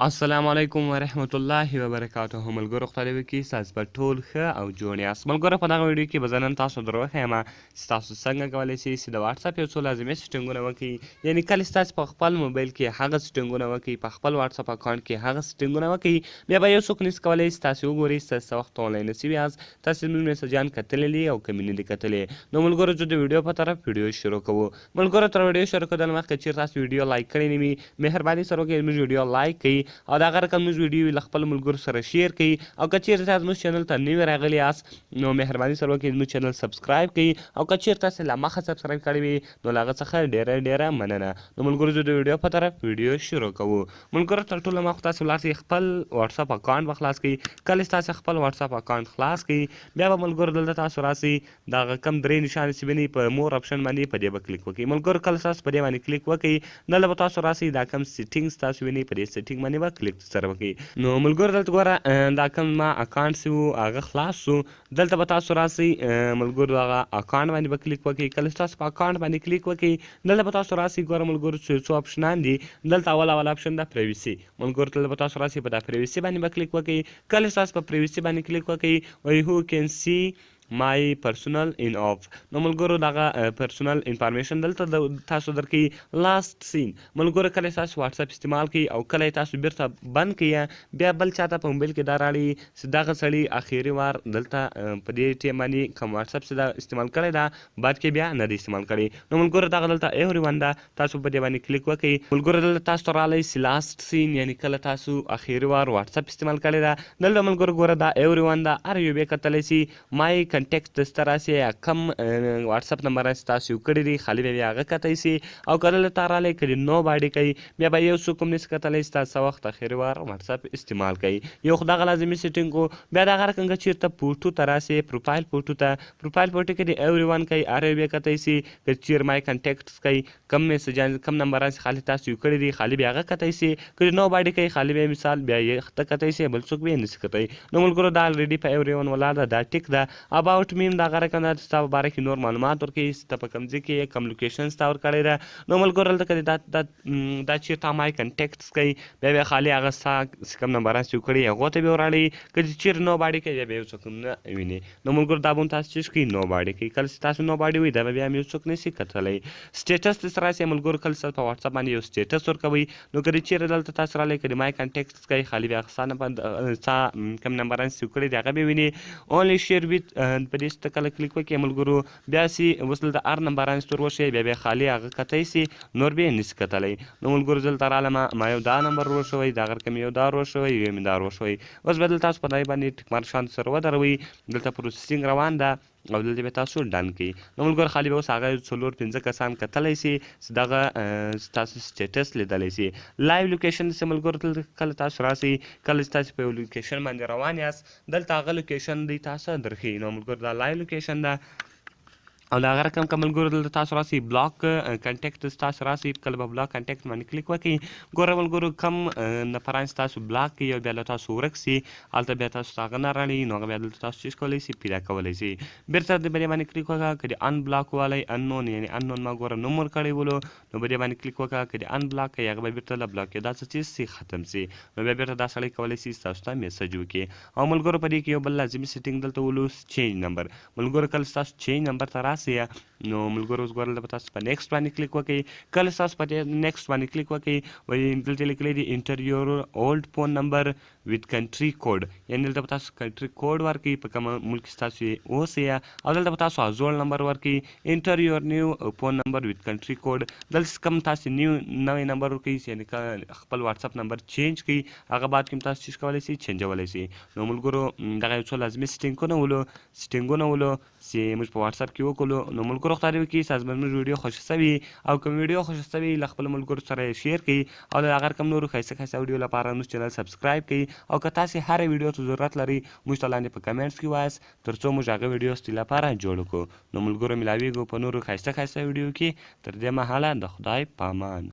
السلام علیکم ورحمت الله وبرکاته. ملګرو خدای دې وکړي ستاسو به ټول ښه او جوړ یاست. ملګرو په دغه ویډیو کې به زه نن تاسو دروښیم چې تاسو څنګه کولی شئ چې د واتساپ یو څو لازمي سیټینګونه وکړئ، یعنې کله چې تاسو په خپل موبایل کې هغه سیټینګونه وکړئ، په خپل واتساپ اکاونټ کې هغه سیټینګونه وکړئ، بیا به یو څوک نشي کولی چې تاسو وګورئ چې تاسو څه وخت آنلاین شوي یاست، تاسو زموږ میسجان کتلي دي او که مې نه دي کتلي. نو ملګرو زه د ویډیو په طرف ویډیو شروع کوو. ملګرو تر ویډیو شروع کېدل مخکې چېرې تاسو ویډیو لایک کړی نه وي، مهرباني سره وکړئ زموږ ویډیو لایک کړئ او د هغه رقم زموږ ویډیو له خپل ملګرو سره شیر کړئ، او که چیرته تاسو زموږ چینل ته نوي راغلي یاست نو مهرباني سره وکړئ زموږ چینل سبسکرایب کړئ، او که چیرته تاسو له مخه سبسکرایب کړی وي نو له هغه څخه ډېره مننه. نو ملګرو زه د ویډیو په طرف ویډیو شروع کوو. ملګرو تر ټولو مخکې تاسو ولاړ شئ خپل واتساپ اکاونټ به خلاص کړئ. کله چې تاسو خپل واتساپ اکاونټ خلاص کړئ بیا به ملګرو دلته تاسو راسئ، دغه کم درې نښانې چې وینئ په مور آپشن باندې په دې به کلیک وکړئ. ملګرو کله تاسو په دې باندې کلیک وکړئ دلته به تاسو راسئ، دا کم سیټینګز تاسو وینئ په دې سیټینګ باندې به کلیک سره وکړئ. نو ملګرو دلته ګوره دا کوم ما اکاونټ چې و هغه خلاص شو، دلته به تاسو راسئ ملګرو هغه اکاونټ باندې به کلیک وکړئ. کله چې تاسو په اکاونټ باندې کلیک وکړئ دلته به تاسو راسئ، ګوره ملګرو چې څو آپشنان دي، دلته اول آپشن ده پریویسي. ملګرو دلته به تاسو راسئ په دا پریویسي باندې به کلیک وکړئ. کله چې تاسو په پریویسي باندې کلیک وکړئ وایي هو کین سی مای پرسونل ان آف، نو ملګرو دغه پرسونل انفارمیشن دلته تاسو درکوي لاست سین. ملګرو کله تاسو واتساپ استعمال کوئ او کله تاسو بیرته بند کړئ بیا بل چاته په موبایل کې دا راړي چې دغه سړي اخري وار دلته په دې ټیم باندې کوم واتساپ چې دا استعمال کړی ده بعد کې بیا نه دی استعمال کړی. نو ملګرو دغه دلته ایوری ون ده، تاسو په دې باندې کلیک وکړئ. ملګرو دلته تاسو ته راغلی چې لاست سین یعنې کله تاسو اخري وار واتساپ استعمال کړی ده. دلته ملګرو ګوره دا ایوری ون ده، هر یو به کتلی شي. مای کنټیکټ دسته راسي یا کم واتساپ نمبر چې تاسو یو کړی دی خالي به بیا هغه کتی سي، او که دلته راغلی که نو باډي کوي بیا به یو څوک هم نسي کتلی چې تاسو څه وخت اخري وار واتساپ استعمال کوي. یو خو دغه لازمي سیټینګ و. بیا دغه رقم که چېرته فوټو ته راسي، پروفایل فوټو ته، پروفایل فوټو کې د ایوری ون کوي، هر یو به کتی سي. که چېر مای کنټیکټس کوي، کم میسجان کم نمبران چې خالي تاسو یو کړي دي خالي بیا هغه کتی سي. که نو باډي کوي خالي بیا مثال بیا یې ته کتی سي، بل څوک به یې نسي کتی. نو ملګرو دا الریډي په ایوری ون ولاړ ده، دا ټیک ده. اباوټ میم دغه رقم ده ستا په باره کې نور معلومات ورکوي چې ته په کوم ځای کې یې، کوم لوکیشن ستا ورکړی ده. نو ملګرو دلته که دا چېرته مای کنټیکټس کوي بیا خالي هغه ستا چې کوم نمبران چې کړي هغو ته بیا وراړئ. که چېرې نو باډي کوي بیا یو څوک هم نه ویني. نو ملګرو دا به هم تاسو چیز کوئ نو باډي کوي. کله چې تاسو نو باډي وي دا به بیا هم یو څوک نشي کتلی. سټیټس داسې راسي ملګرو، کله چې تاسو په واتساپ باندې یو سټیټس ورکوئ نو که چېرې دلته تاسو راغلی که د مای کنټیکټس کوي خالي بیا ستا کوم نمبران چې کړي دي هغه به ویني. اونلی شیر ویت په دې ته کله کلیک وکړئ ملګرو بیا سي اوس دلته هر نمبران چې وروښیي بیا خالي هغه کتی سي، نور بیا یې نسي کتلی. نو ملګرو دلته راغلمه ما یو دا نمبر وروښوی، د هغه رقم یو دا وروښوی، یو مې دا وروښوی. اوس به دلته تاسو په دې باندې ټیک مارک شانت سره ودروئ. دلته پروسیسینګ روان ده او دلته به تاسو ډن کړئ. نو ملګرو خالي به اوس هغه څلور پنځه کسان کتلی سي چې دغه تاسو سټیټس لیدلی سي. لایو لوکیشن چې ملګرو دلته کله تاسو راسئ، کله چې تاسو په یو لوکیشن باندې روان یاست دلته هغه لوکیشن دی تاسو درښیي. نو ملګرو دا لایو لوکیشن ده او د هغه رقم که ملګرو دلته تاسو راسئ بلاک کنټیکټ تاسو راسئ، کله به بلاک کنټیکټ باندې کلیک وکړئ ګوره ملګرو کم نفران چې تاسو بلاک کړئ او بیا له تاسو ورک سي هلته بیا تاسو ته هغه نه راړئ نو هغه بیا دلته تاسو چیز کولی سي پیدا کولی سي. بېرته د بلې باندې کلیک وکړه، که د ان بلاک والی اننون یعنې اننون ما ګوره نوم ورکړی ولو نو بلې باندې کلیک وکړه، که د ان بلاک کوي هغه به بېرته له بلاک کېدا څه چیز سي ختم سي. نو بیا بېرته دا سړی کولی سي تاسو ته میسج وکړي. او ملګرو په دې کې یو بل لازمي سیټینګ دلته ولو چینج نمبر. ملګرو کله چې تاسو چینج نمبر ته راسئ نو ملګرو اوس ګوره دلته به تاسو په نیکسټ باندې کلیک وکړئ. کله چې تاسو په دې نیکسټ باندې کلیک وکړئ وایي دلته لیکلی دي انټر یور اولډ فون نمبر ویت کنټري کوډ، یعنې دلته به تاسو کنټري کوډ ورکړئ په کوم ملک چې تاسو اوسئ، او دلته به تاسو زوړ نمبر ورکړئ. انټر یور نیو فون نمبر ویت کنټري کوډ، دلته کوم تاسو نوی نمبر ورکړئ یعنې خپل واتساپ نمبر چینج کړئ هغه بعد کې هم تاسو چیز کولی سئ چینجولی سئ. نو ملګرو دغه یو څو لازمي سیټینګونه ولو چې موږ په واتساپ کې وکړو. نو ملګرو خدای دې وکړي ستاسو به زموږ ویډیو خوښه سوي او که ویډیو خوښه سوي له خپلو ملګرو سره یې شیر کړئ او د هغه رقم نورو ښایسته ښایسته ویډیو لپاره زموږ چینل سبسکرایب کړئ. او که تاسې هرې ویډیو ته ضرورت لرئ موږ ته لاندې په کمنټس کې وایاست تر څو موږ هغه ویډیو ستاسو لپاره جوړ کړو. نو ملګرو ملاویږو په نورو ښایسته ښایسته ویډیو کې، تر دې مهاله د خدای په امان.